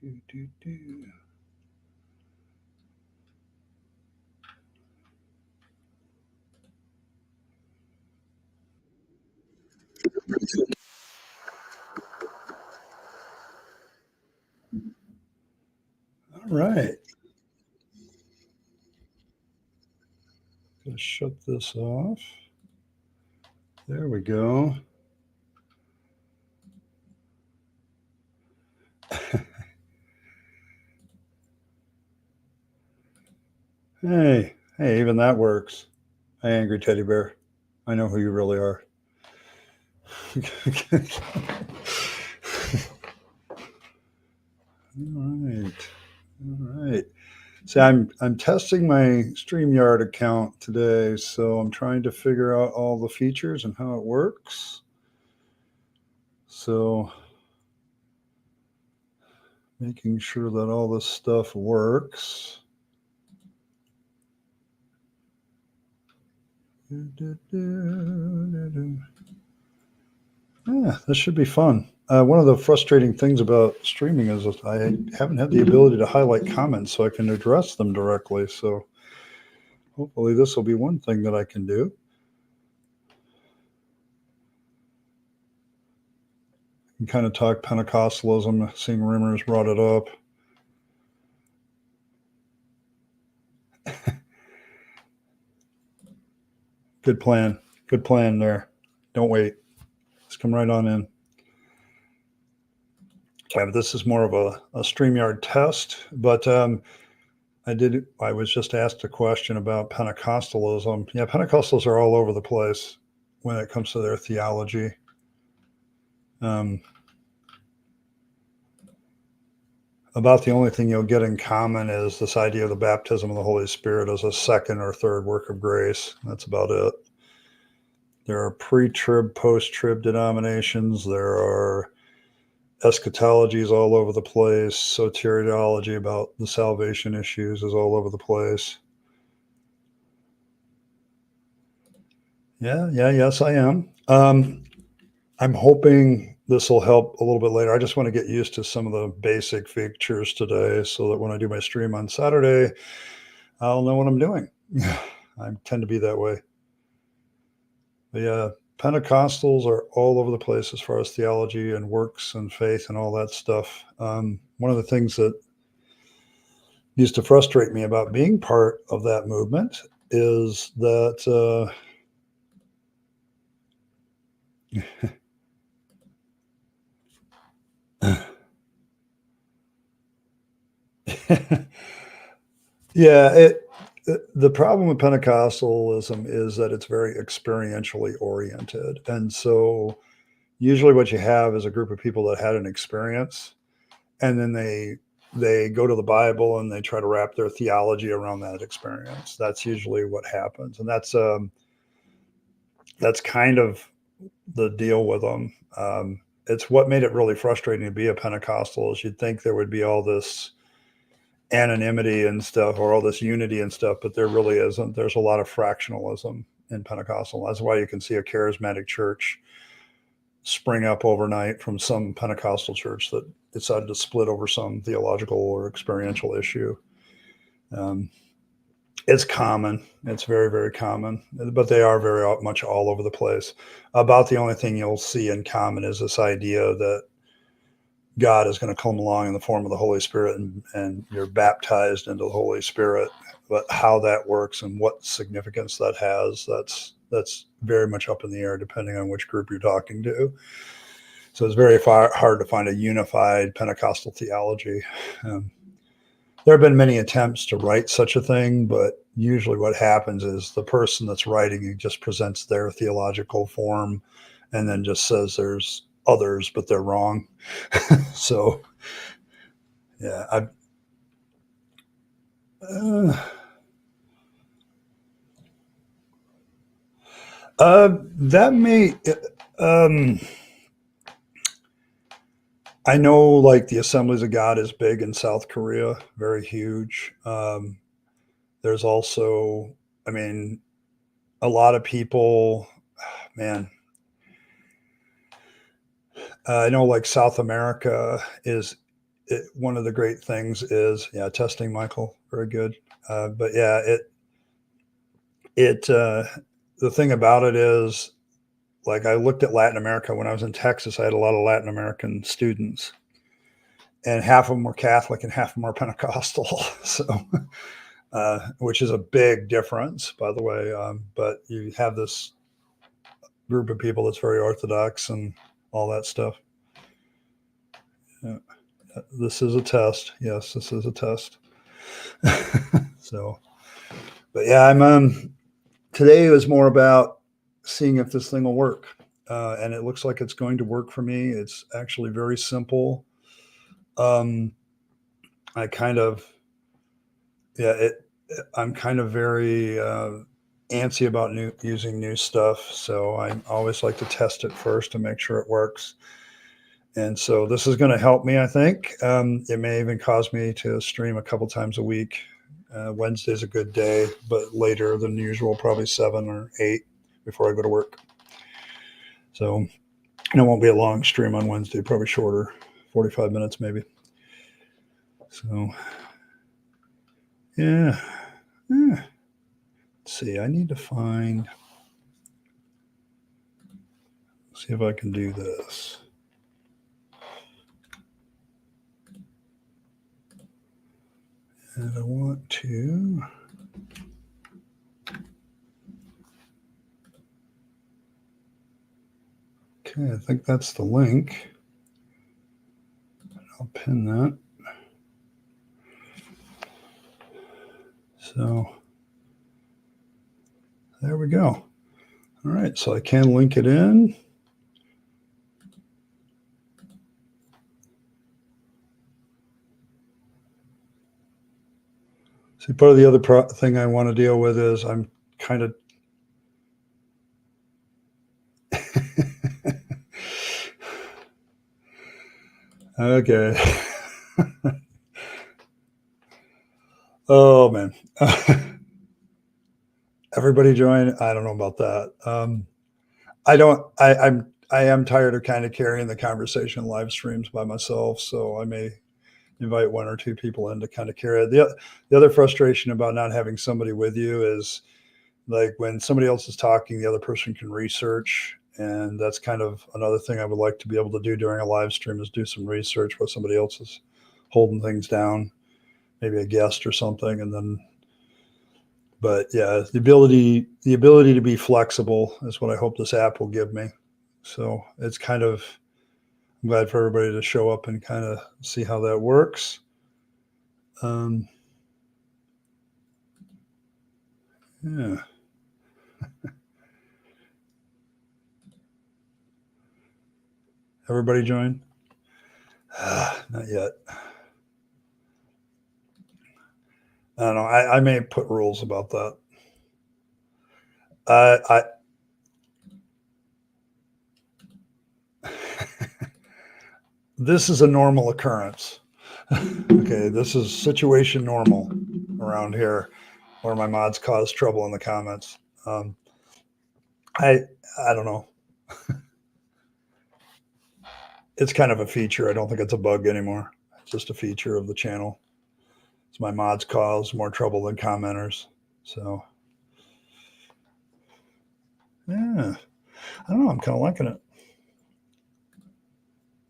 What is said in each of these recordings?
All right. Let's shut this off. There we go. Hey, even that works. Hey, angry teddy bear. I know who you really are. All right. See, I'm testing my StreamYard account today, so I'm trying to figure out all the features and how it works. So making sure that all this stuff works. Yeah, this should be fun. One of the frustrating things about streaming is that I haven't had the ability to highlight comments so I can address them directly. So hopefully this will be one thing that I can do. And kind of talk Pentecostalism, seeing rumors brought it up. Good plan. Good plan there. Don't wait. Let's come right on in. Okay, this is more of a StreamYard test, but I was just asked a question about Pentecostalism. Yeah, Pentecostals are all over the place when it comes to their theology. About the only thing you'll get in common is this idea of the baptism of the Holy Spirit as a second or third work of grace. That's about it. There are pre-trib, post-trib denominations. There are eschatologies all over the place. Soteriology about the salvation issues is all over the place. Yes, I am. I'm hoping this will help a little bit later. I just want to get used to some of the basic features today so that when I do my stream on Saturday, I'll know what I'm doing. I tend to be that way. The Pentecostals are all over the place as far as theology and works and faith and all that stuff. One of the things that used to frustrate me about being part of that movement is that yeah, the problem with Pentecostalism is that it's very experientially oriented. And so usually what you have is a group of people that had an experience, and then they go to the Bible and they try to wrap their theology around that experience. That's usually what happens. And that's kind of the deal with them. It's what made it really frustrating to be a Pentecostal is you'd think there would be all this anonymity and stuff or all this unity and stuff, but there really isn't. There's a lot of fractionalism in Pentecostal. That's why you can see a charismatic church spring up overnight from some Pentecostal church that decided to split over some theological or experiential issue. It's common. It's very, very common, but they are very much all over the place. About the only thing you'll see in common is this idea that God is going to come along in the form of the Holy Spirit and you're baptized into the Holy Spirit. But how that works and what significance that has, that's very much up in the air depending on which group you're talking to. So it's very hard to find a unified Pentecostal theology. There have been many attempts to write such a thing, but usually what happens is the person that's writing just presents their theological form and then just says there's others, but they're wrong. So, yeah, that may. I know, like the Assemblies of God is big in South Korea, very huge. There's also, I mean, a lot of people, man. I know, like South America is one of the great things is, yeah, testing, Michael, very good. But yeah, the thing about it is, like, I looked at Latin America when I was in Texas. I had a lot of Latin American students, and half of them were Catholic and half of them are Pentecostal. So, which is a big difference, by the way. But you have this group of people that's very Orthodox and all that stuff. Yeah. This is a test. Yes, this is a test. So, but yeah, today was more about seeing if this thing will work. And it looks like it's going to work for me. It's actually very simple. I kind of, yeah, I'm kind of very antsy about using new stuff. So I always like to test it first to make sure it works. And so this is going to help me, I think. It may even cause me to stream a couple times a week. Wednesday's a good day, but later than usual, probably 7 or 8 before I go to work. So, and it won't be a long stream on Wednesday, probably shorter, 45 minutes maybe. So, yeah. Let's see, I need to see if I can do this. And I want to, okay, I think that's the link. I'll pin that. So there we go. All right, so I can link it in. See, part of the other thing I want to deal with is I'm kind of okay. Oh man. Everybody join. I don't know about that. I am tired of kind of carrying the conversation live streams by myself, so I may invite 1 or 2 people in to kind of carry it. The other frustration about not having somebody with you is, like, when somebody else is talking, the other person can research. And that's kind of another thing I would like to be able to do during a live stream, is do some research while somebody else is holding things down, maybe a guest or something. And then, but yeah, the ability to be flexible is what I hope this app will give me. So it's kind of, I'm glad for everybody to show up and kind of see how that works. Yeah. Everybody join? Not yet. I don't know. I may put rules about that. This is a normal occurrence. Okay, this is situation normal around here, where my mods cause trouble in the comments. I don't know. It's kind of a feature. I don't think it's a bug anymore. It's just a feature of the channel. So my mods cause more trouble than commenters. So yeah, I don't know. I'm kind of liking it.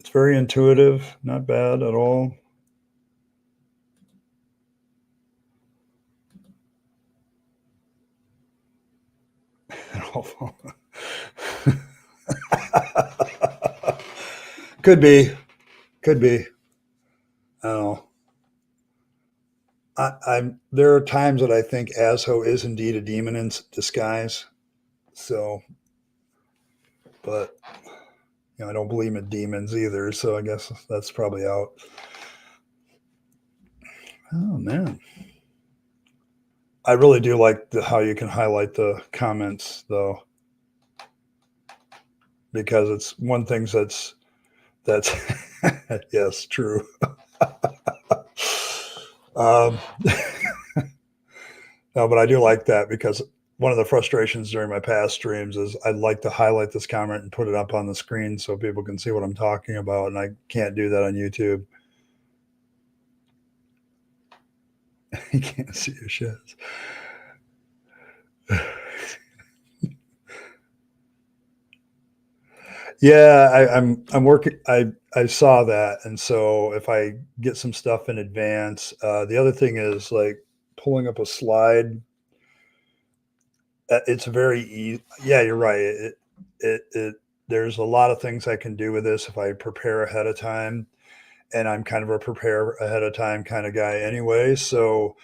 It's very intuitive, not bad at all. Could be. I don't know. There are times that I think Asho is indeed a demon in disguise. So, but I don't believe in demons either. So I guess that's probably out. Oh man, I really do like how you can highlight the comments though, because it's one thing that's yes, true. No, but I do like that, because one of the frustrations during my past streams is I'd like to highlight this comment and put it up on the screen so people can see what I'm talking about, and I can't do that on YouTube. You can't see your shits. Yeah, I'm working. I saw that, and so if I get some stuff in advance, the other thing is like pulling up a slide. It's very easy. Yeah, you're right. It there's a lot of things I can do with this if I prepare ahead of time, and I'm kind of a prepare ahead of time kind of guy anyway. So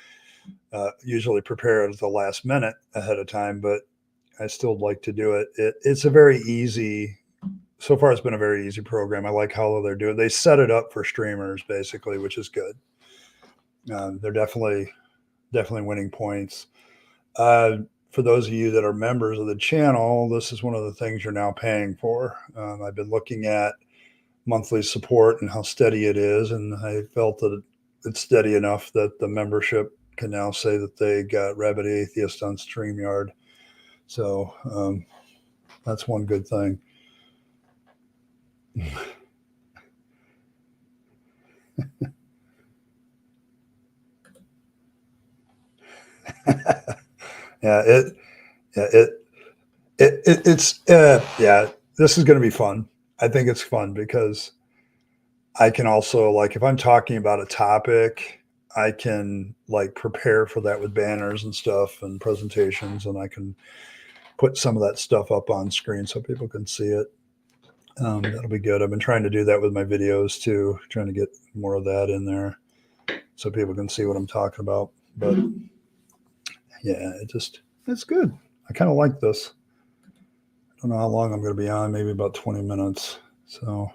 usually prepare at the last minute ahead of time, but I still like to do it. It's a very easy. So far, it's been a very easy program. I like how they're doing. They set it up for streamers basically, which is good. They're definitely winning points. For those of you that are members of the channel, this is one of the things you're now paying for. I've been looking at monthly support and how steady it is, and I felt that it's steady enough that the membership can now say that they got Rabyd Atheist on StreamYard. So that's one good thing. Yeah, it's yeah. This is going to be fun. I think it's fun because I can also, like, if I'm talking about a topic, I can like prepare for that with banners and stuff and presentations, and I can put some of that stuff up on screen so people can see it. That'll be good. I've been trying to do that with my videos too, trying to get more of that in there so people can see what I'm talking about. But yeah, it's good. I kind of like this. I don't know how long I'm going to be on, maybe about 20 minutes. So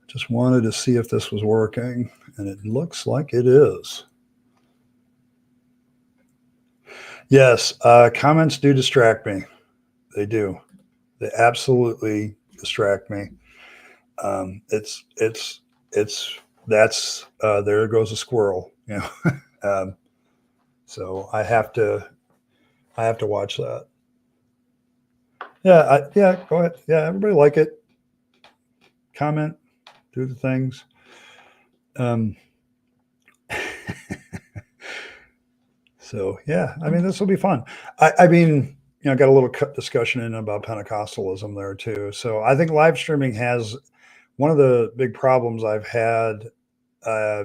just wanted to see if this was working, and it looks like it is. Yes, comments do distract me. They do. They absolutely distract me. It's that's there goes a squirrel, you know. So I have to watch that. Yeah, yeah, go ahead. Yeah, everybody like it. Comment, do the things. So yeah, I mean, this will be fun. I mean, you know, got a little discussion in about Pentecostalism there too. So I think live streaming has one of the big problems I've had uh,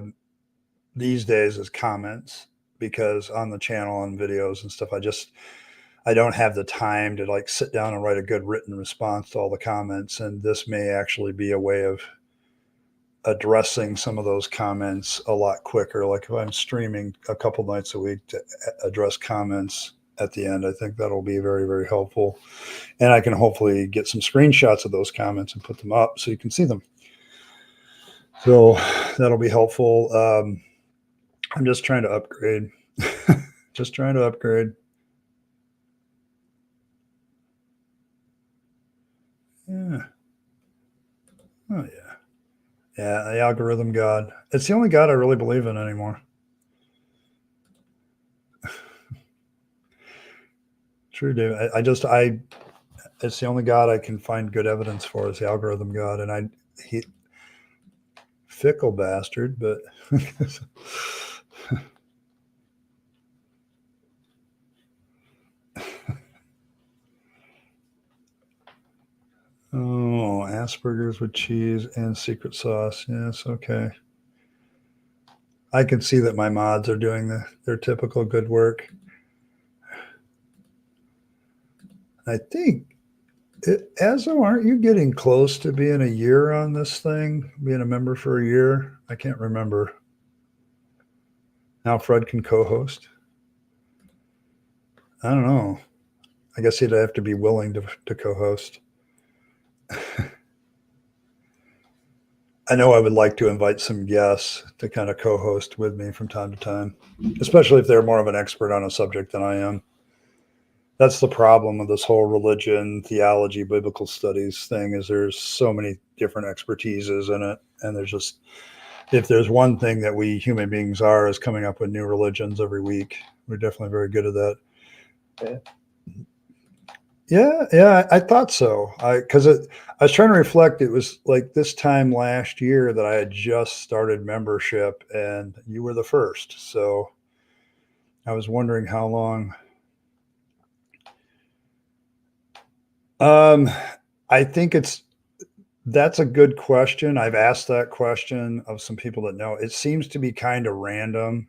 these days is comments, because on the channel and videos and stuff, I don't have the time to like sit down and write a good written response to all the comments. And this may actually be a way of addressing some of those comments a lot quicker. Like if I'm streaming a couple nights a week to address comments at the end, I think that'll be very, very helpful. And I can hopefully get some screenshots of those comments and put them up so you can see them. So that'll be helpful. I'm just trying to upgrade. Just trying to upgrade. Yeah. Oh yeah. Yeah, the algorithm God. It's the only God I really believe in anymore. True, David. It's the only God I can find good evidence for is the algorithm God, and he fickle bastard, but oh, Asperger's with cheese and secret sauce. Yes, okay. I can see that my mods are doing their typical good work. I think, Azo, aren't you getting close to being a year on this thing? Being a member for a year? I can't remember. Now Fred can co-host. I don't know. I guess he'd have to be willing to co-host. I know I would like to invite some guests to kind of co-host with me from time to time, especially if they're more of an expert on a subject than I am. That's the problem with this whole religion, theology, biblical studies thing, is there's so many different expertises in it. And there's just, if there's one thing that we human beings are, is coming up with new religions every week. We're definitely very good at that. Yeah, I thought so. I was trying to reflect. It was like this time last year that I had just started membership, and you were the first. So I was wondering how long. I think that's a good question. I've asked that question of some people that know. It seems to be kind of random.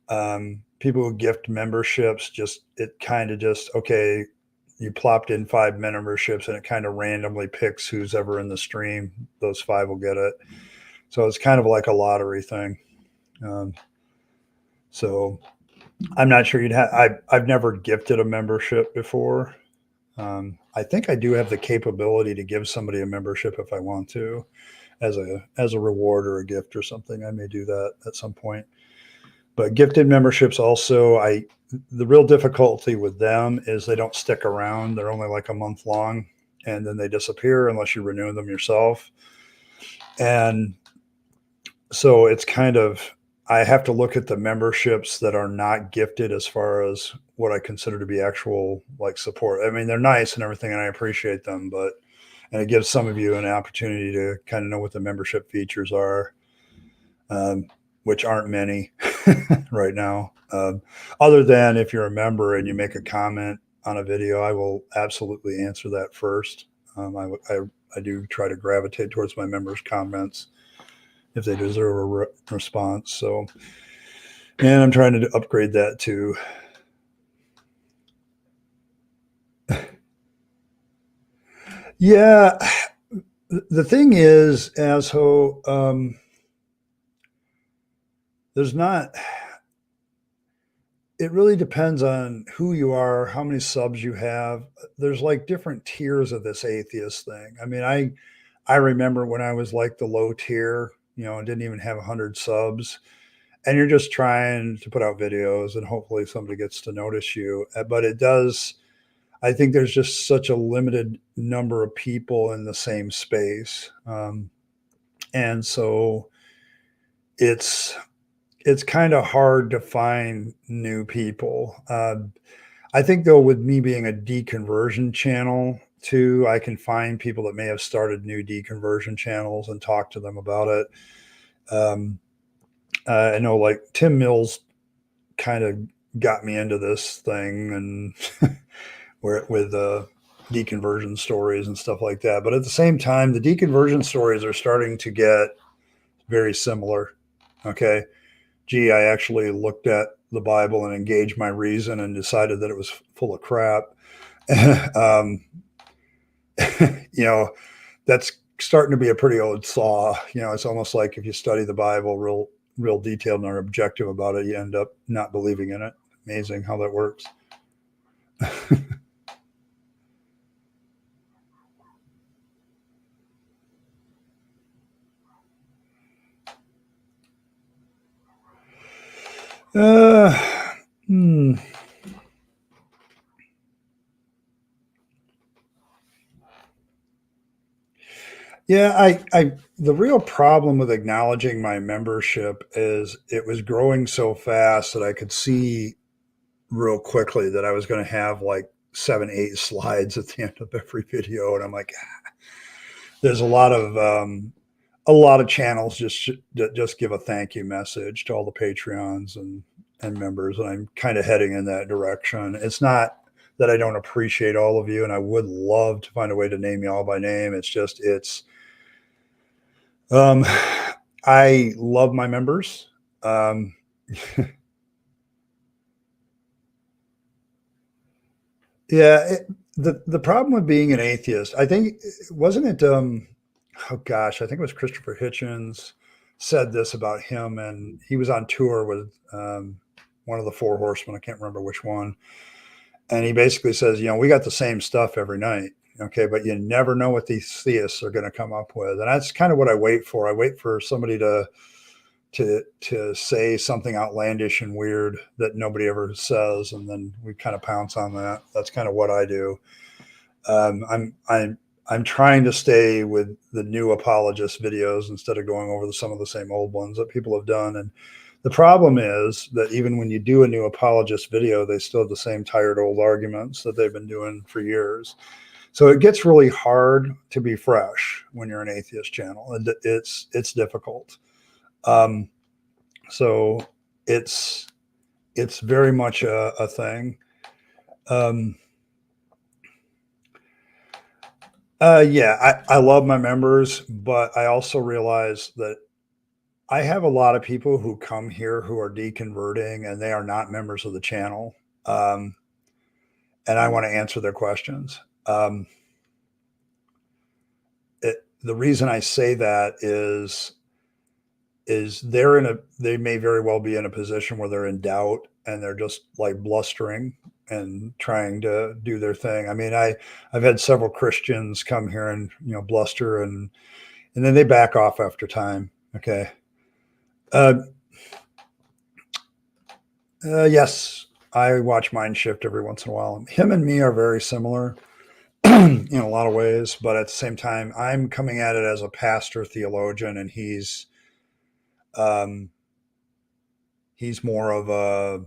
People who gift memberships, it kind of just, okay, you plopped in 5 memberships and it kind of randomly picks who's ever in the stream. Those 5 will get it. So it's kind of like a lottery thing. So I'm not sure I've never gifted a membership before. I think I do have the capability to give somebody a membership if I want to, as a reward or a gift or something. I may do that at some point. But gifted memberships also, the real difficulty with them is they don't stick around. They're only like a month long, and then they disappear unless you renew them yourself. And so it's kind of, I have to look at the memberships that are not gifted as far as what I consider to be actual like support. I mean, they're nice and everything, and I appreciate them, and it gives some of you an opportunity to kind of know what the membership features are, which aren't many right now. Other than if you're a member and you make a comment on a video, I will absolutely answer that first. I do try to gravitate towards my members' comments if they deserve a response. So, and I'm trying to upgrade that too. Yeah. The thing is, there's not, it really depends on who you are, how many subs you have. There's like different tiers of this atheist thing. I mean, I remember when I was like the low tier, and didn't even have 100 subs, and you're just trying to put out videos and hopefully somebody gets to notice you. But I think there's just such a limited number of people in the same space. And so it's kind of hard to find new people. I think though, with me being a deconversion channel too, I can find people that may have started new deconversion channels and talk to them about it. I know like Tim Mills kind of got me into this thing, and with deconversion stories and stuff like that. But at the same time, the deconversion stories are starting to get very similar. Okay. Gee, I actually looked at the Bible and engaged my reason and decided that it was full of crap. That's starting to be a pretty old saw. It's almost like if you study the Bible real detailed and are objective about it, you end up not believing in it. Amazing how that works. Yeah, the real problem with acknowledging my membership is it was growing so fast that I could see real quickly that I was going to have like 7, 8 slides at the end of every video. And I'm like, there's a lot of channels just give a thank you message to all the Patreons and members. And I'm kind of heading in that direction. It's not that I don't appreciate all of you, and I would love to find a way to name you all by name. I love my members. Yeah, the problem with being an atheist, I think, wasn't it? Oh gosh, I think it was Christopher Hitchens said this about him, and he was on tour with one of the Four Horsemen. I can't remember which one, and he basically says, we got the same stuff every night, okay, but you never know what these theists are going to come up with, and that's kind of what I wait for. I wait for somebody to say something outlandish and weird that nobody ever says, and then we kind of pounce on that. That's kind of what I do. I'm trying to stay with the new apologist videos instead of going over some of the same old ones that people have done. And the problem is that even when you do a new apologist video, they still have the same tired old arguments that they've been doing for years. So it gets really hard to be fresh when you're an atheist channel, and it's difficult. So it's it's very much a thing. Yeah, I love my members, but I also realize that I have a lot of people who come here who are deconverting and they are not members of the channel. Um, and I want to answer their questions. The reason I say that is they may very well be in a position where they're in doubt and they're just like blustering and trying to do their thing. I mean, I've had several Christians come here and bluster and then they back off after time. Okay. Yes, I watch Mind Shift every once in a while. Him and me are very similar in a lot of ways, but at the same time, I'm coming at it as a pastor theologian, and um, he's more of a,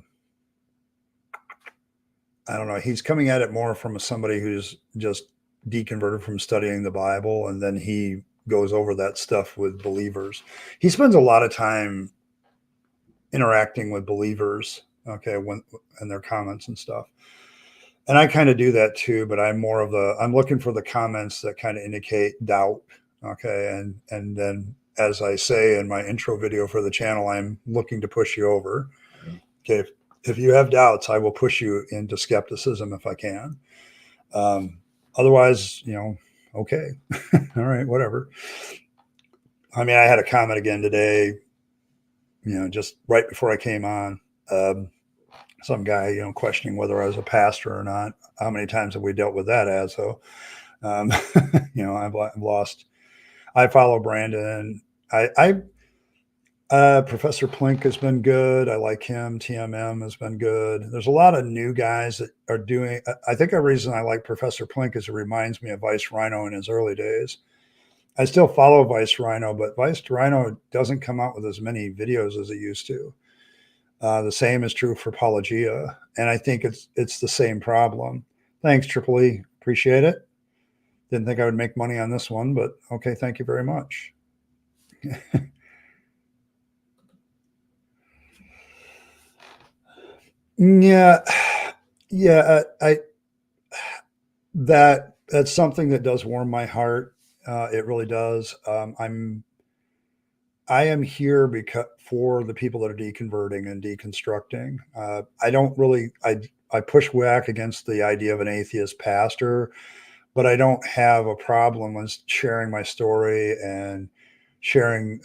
I don't know, he's coming at it more from somebody who's just deconverted from studying the Bible, and then he goes over that stuff with believers. He spends a lot of time interacting with believers, okay, when in their comments and stuff. And I kind of do that too, but I'm looking for the comments that kind of indicate doubt. Okay. And then as I say in my intro video for the channel, I'm looking to push you over. Okay. If you have doubts, I will push you into skepticism if I can. Otherwise, okay. All right, whatever. I mean, I had a comment again today, just right before I came on. Some guy, questioning whether I was a pastor or not. How many times have we dealt with that asshole? I've lost. I follow Brandon. Professor Plink has been good. I like him. TMM has been good. There's a lot of new guys that are doing. I think the reason I like Professor Plink is it reminds me of Vice Rhino in his early days. I still follow Vice Rhino, but Vice Rhino doesn't come out with as many videos as it used to. The same is true for Apologia, and I think it's the same problem. Thanks, Triple E. Appreciate it. Didn't think I would make money on this one, but okay, thank you very much. Yeah, that's something that does warm my heart. It really does. I am here for the people that are deconverting and deconstructing. I push back against the idea of an atheist pastor, but I don't have a problem with sharing my story and sharing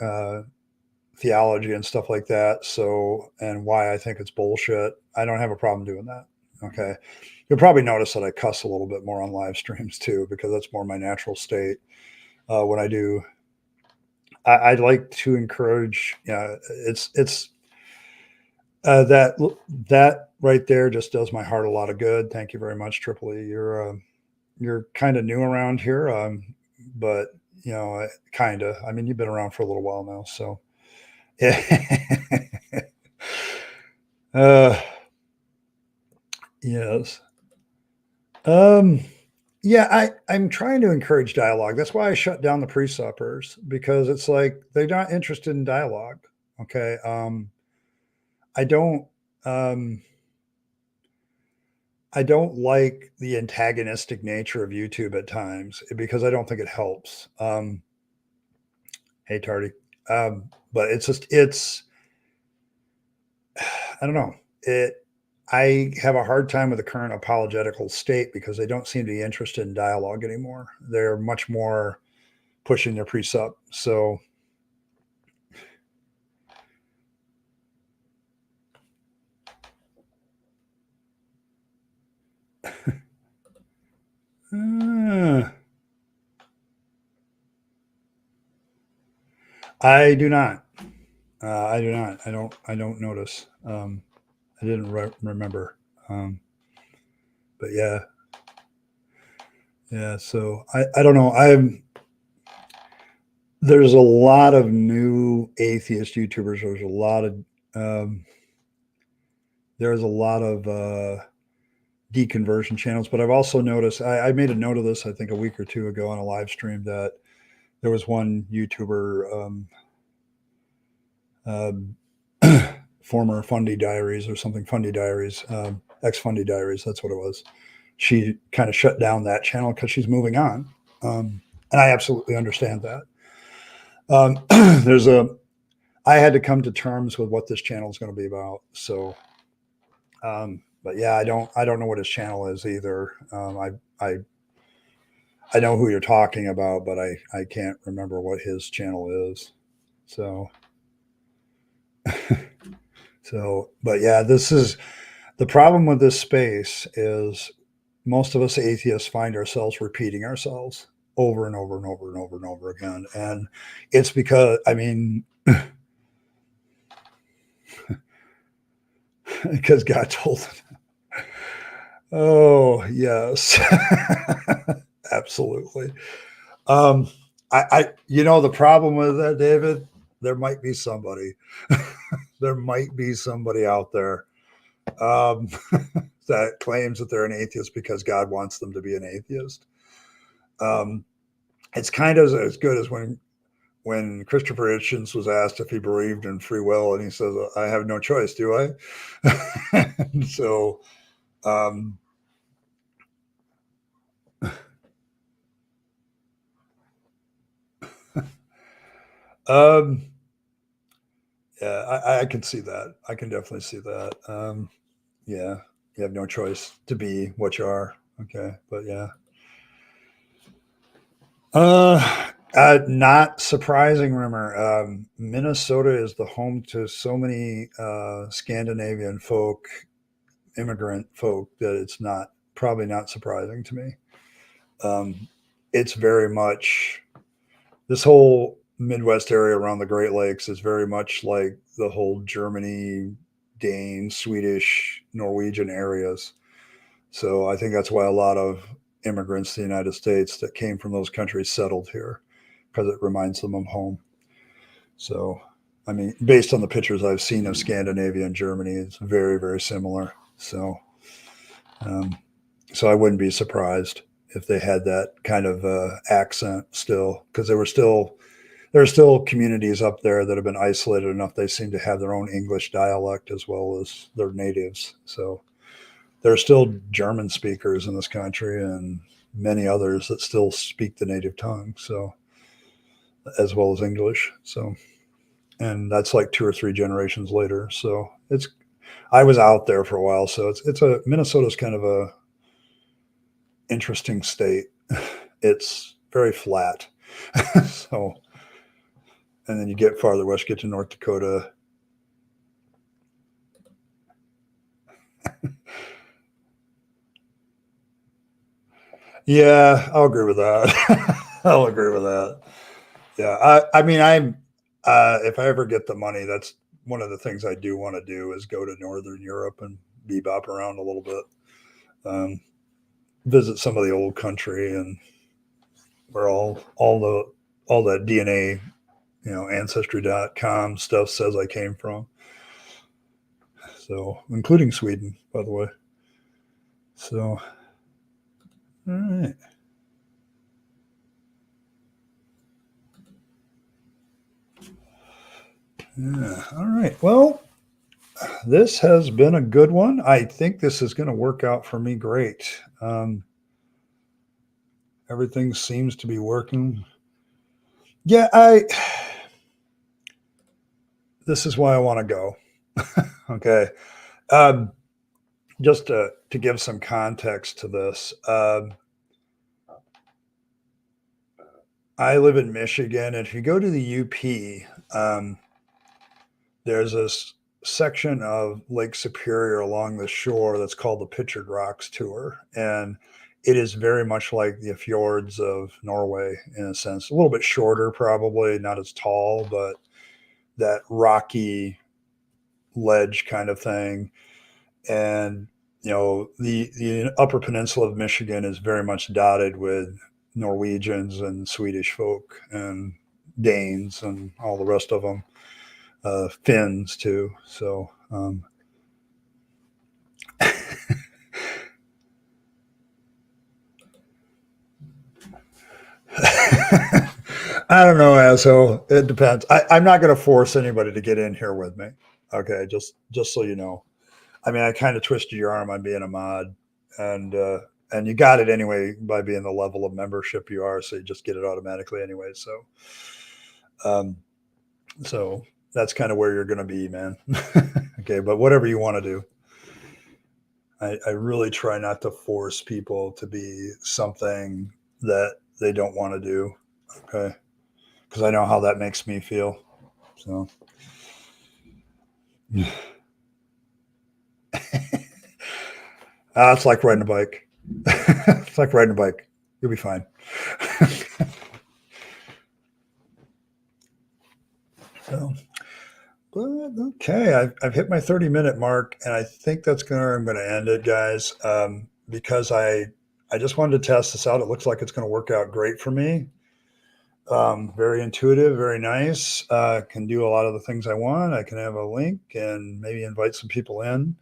theology and stuff like that. So, and why I think it's bullshit. I don't have a problem doing that. Okay. You'll probably notice that I cuss a little bit more on live streams too, because that's more my natural state. When I do, I'd like to encourage, it's that right there just does my heart a lot of good. Thank you very much, Triple E. You're kind of new around here, but kind of. I mean, you've been around for a little while now, so yeah. Yes. Yeah, I'm trying to encourage dialogue. That's why I shut down the pre-suppers, because it's like they're not interested in dialogue. Okay. I don't um I don't like the antagonistic nature of YouTube at times because I don't think it helps. Hey Tardy. But it's I don't know. I have a hard time with the current apologetical state because they don't seem to be interested in dialogue anymore. They're much more pushing their precept. So I do not. I do not. I don't notice. I didn't remember. But yeah. Yeah. So I don't know. There's a lot of new atheist YouTubers. There's a lot of deconversion channels, but I've also noticed, I made a note of this, I think a week or two ago on a live stream, that there was one YouTuber former Fundy Diaries or something, Fundy Diaries, ex-Fundy Diaries, that's what it was. She kind of shut down that channel because she's moving on. And I absolutely understand that. I had to come to terms with what this channel is going to be about. So, but yeah, I don't know what his channel is either. I know who you're talking about, but I can't remember what his channel is. So, but yeah, this is the problem with this space is most of us atheists find ourselves repeating ourselves over and over and over and over and over again. And it's because, I mean, because God told them. Oh, yes. Absolutely. The problem with that, David, there might be somebody. There might be somebody out there that claims that they're an atheist because God wants them to be an atheist. It's kind of as good as when Christopher Hitchens was asked if he believed in free will, and he says, "I have no choice, do I?" So, yeah, I can see that. I can definitely see that. Yeah, you have no choice to be what you are. Okay, but yeah. Not surprising rumor. Minnesota is the home to so many Scandinavian folk, immigrant folk, that it's probably not surprising to me. It's very much this whole Midwest area around the Great Lakes is very much like the whole Germany, Dane, Swedish, Norwegian areas. So I think that's why a lot of immigrants to the United States that came from those countries settled here, because it reminds them of home. So, I mean, based on the pictures I've seen of Scandinavia and Germany, it's very, very similar. So, so I wouldn't be surprised if they had that kind of accent still, because there are still communities up there that have been isolated enough. They seem to have their own English dialect as well as their natives. So there are still German speakers in this country and many others that still speak the native tongue. So, as well as English. So, and that's like 2 or 3 generations later. So I was out there for a while. So Minnesota's kind of a interesting state. It's very flat. So, and then you get farther west, get to North Dakota. Yeah, I'll agree with that. I'll agree with that. Yeah, I mean, if I ever get the money, that's one of the things I do want to do is go to Northern Europe and bebop around a little bit, visit some of the old country and where all the DNA, ancestry.com stuff says I came from. So, including Sweden, by the way. So, all right. Yeah. All right. Well, this has been a good one. I think this is going to work out for me great. Everything seems to be working. Yeah, this is why I want to go. Okay. Just to give some context to this, I live in Michigan. And if you go to the UP, there's this section of Lake Superior along the shore that's called the Pictured Rocks Tour. And it is very much like the fjords of Norway in a sense, a little bit shorter, probably not as tall, but that rocky ledge kind of thing. And, the upper peninsula of Michigan is very much dotted with Norwegians and Swedish folk and Danes and all the rest of them. Finns too. So, I don't know, asshole. It depends. I'm not going to force anybody to get in here with me. Okay, just so you know. I mean, I kind of twisted your arm on being a mod, and you got it anyway by being the level of membership you are, so you just get it automatically anyway. Um, so that's kind of where you're going to be, man. Okay, but whatever you want to do, I really try not to force people to be something that they don't want to do. Okay, because I know how that makes me feel. So. It's like riding a bike. It's like riding a bike. You'll be fine. So, but okay, I've hit my 30-minute mark, and I think that's I'm going to end it, guys, because I just wanted to test this out. It looks like it's going to work out great for me. Very intuitive, very nice. Can do a lot of the things I want. I can have a link and maybe invite some people in.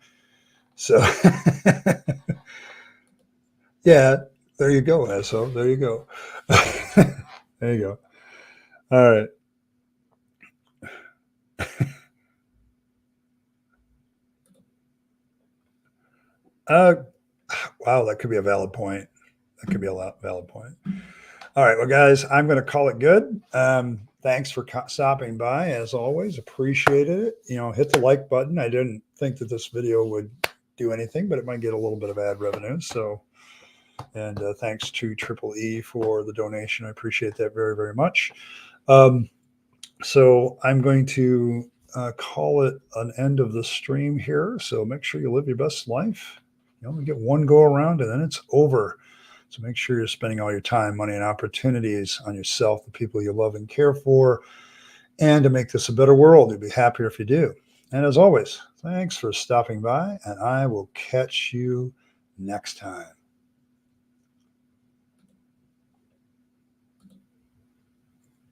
So, yeah, there you go, Esso. There you go. There you go. All right. Uh, wow, that could be a valid point. That could be a valid point. All right, well, guys, I'm going to call it good. Thanks for stopping by, as always. Appreciated it. Hit the like button. I didn't think that this video would do anything, but it might get a little bit of ad revenue. So, and thanks to Triple E for the donation. I appreciate that very, very much. So I'm going to call it an end of the stream here. So make sure you live your best life. You only get one go around, and then it's over. So make sure you're spending all your time, money, and opportunities on yourself, the people you love and care for, and to make this a better world. You'll be happier if you do. And as always, thanks for stopping by, and I will catch you next time.